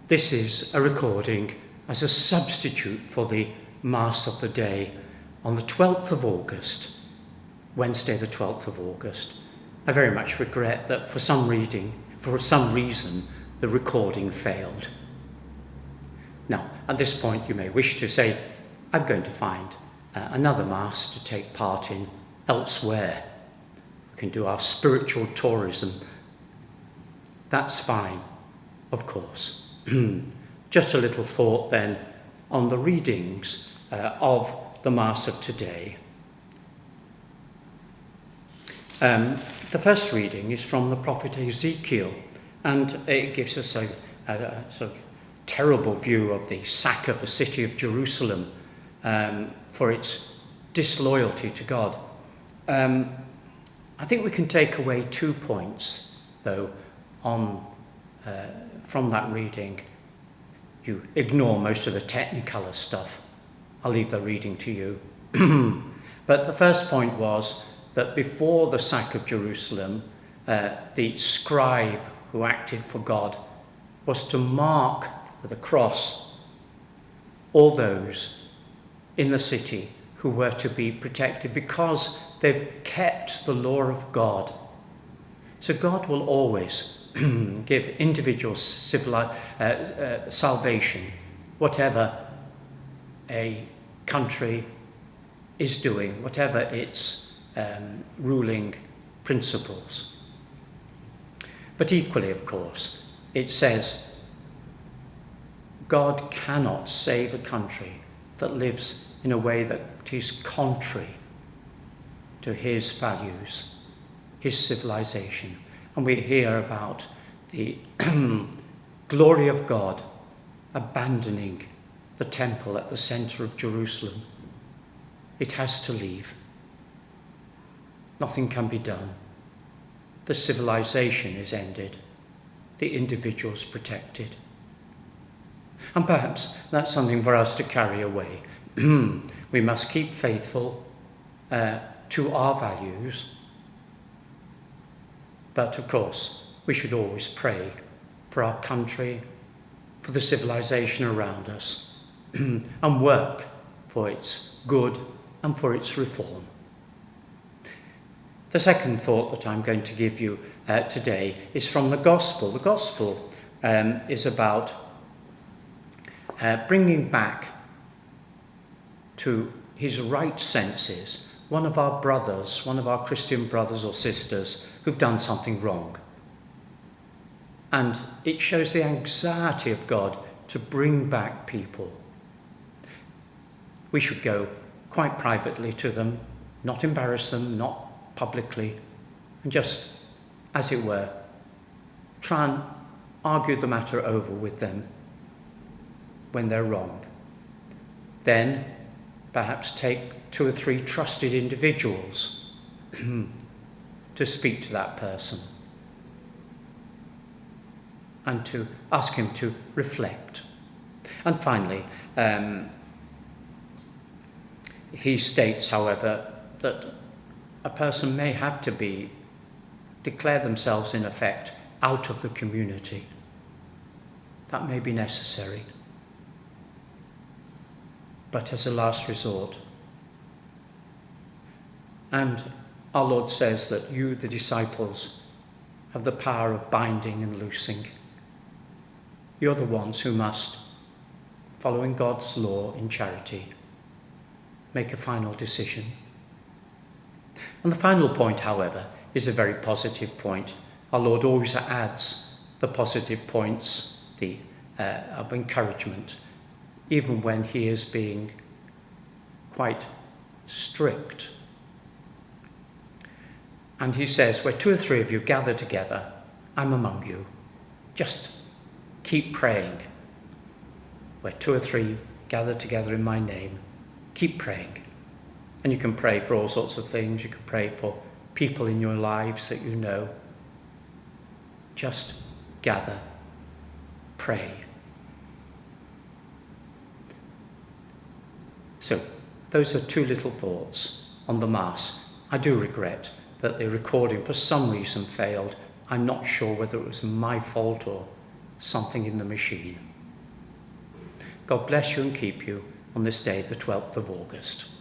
This is a recording as a substitute for the Mass of the day on the 12th of August, Wednesday the 12th of August. I very much regret that for some reason, the recording failed. Now, at this point, you may wish to say, I'm going to find another Mass to take part in elsewhere. We can do our spiritual tourism. That's fine, of course. Just a little thought then on the readings of the Mass of today. The first reading is from the prophet Ezekiel, and it gives us a sort of terrible view of the sack of the city of Jerusalem for its disloyalty to God. I think we can take away 2 points, though, from that reading. You ignore most of the technicolor stuff. I'll leave the reading to you. But the first point was that before the sack of Jerusalem, the scribe who acted for God was to mark with a cross all those in the city who were to be protected because they've kept the law of God. So God will always give individuals salvation, whatever a country is doing, whatever its ruling principles. But equally, of course, it says God cannot save a country that lives in a way that is contrary to his values, his civilization. And we hear about the glory of God abandoning the temple at the center of Jerusalem. It has to leave. Nothing can be done. The civilization is ended. The individual is protected. And perhaps that's something for us to carry away. We must keep faithful to our values. But of course, we should always pray for our country, for the civilization around us, and work for its good and for its reform. The second thought that I'm going to give you today is from the Gospel. The Gospel is about bringing back to his right senses one of our brothers, one of our Christian brothers or sisters who've done something wrong. And it shows the anxiety of God to bring back people. We should go quite privately to them, not embarrass them, not publicly, and just, as it were, try and argue the matter over with them when they're wrong. Then perhaps take 2 or 3 trusted individuals to speak to that person and to ask him to reflect. And finally, he states, however, that a person may have to declare themselves, in effect, out of the community. That may be necessary. But as a last resort. And our Lord says that you, the disciples, have the power of binding and loosing. You're the ones who must, following God's law in charity, make a final decision. And the final point, however, is a very positive point. Our Lord always adds the positive points of encouragement, even when he is being quite strict. And he says, where 2 or 3 of you gather together, I'm among you. Just keep praying. Where 2 or 3 gather together in my name, keep praying. And you can pray for all sorts of things. You can pray for people in your lives that you know. Just gather, pray. So, those are 2 little thoughts on the Mass. I do regret that the recording for some reason failed. I'm not sure whether it was my fault or something in the machine. God bless you and keep you on this day, the 12th of August.